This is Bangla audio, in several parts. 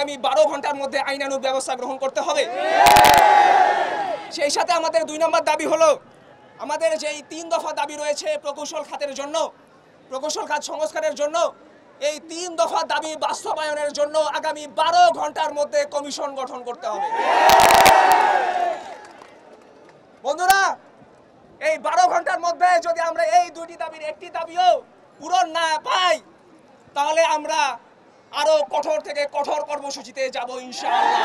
আগামী 12 ঘন্টার মধ্যে আইনানুগ ব্যবস্থা গ্রহণ করতে হবে। সেই সাথে আমাদের 2 নম্বর দাবি হলো, আমাদের যেই 3 দফা দাবি রয়েছে প্রকৌশল খাতের জন্য, প্রকৌশল খাত সংস্কারের জন্য, এই 3 দফা দাবি বাস্তবায়নের জন্য আগামী 12 ঘন্টার মধ্যে কমিশন গঠন করতে হবে। বন্ধুরা, এই 12 ঘন্টার মধ্যে যদি আমরা এই 2টি দাবির একটি দাবিও পূরণ না পাই, তাহলে আমরা আরো কঠোর থেকে কঠোর কর্মসূচিতে যাব ইনশাআল্লাহ।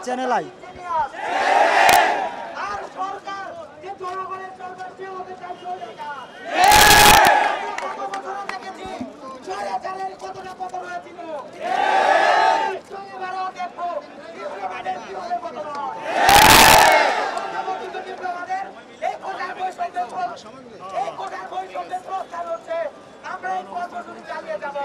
চ্যানেল আই আমরা এই কর্মসূচি চালিয়ে যাব।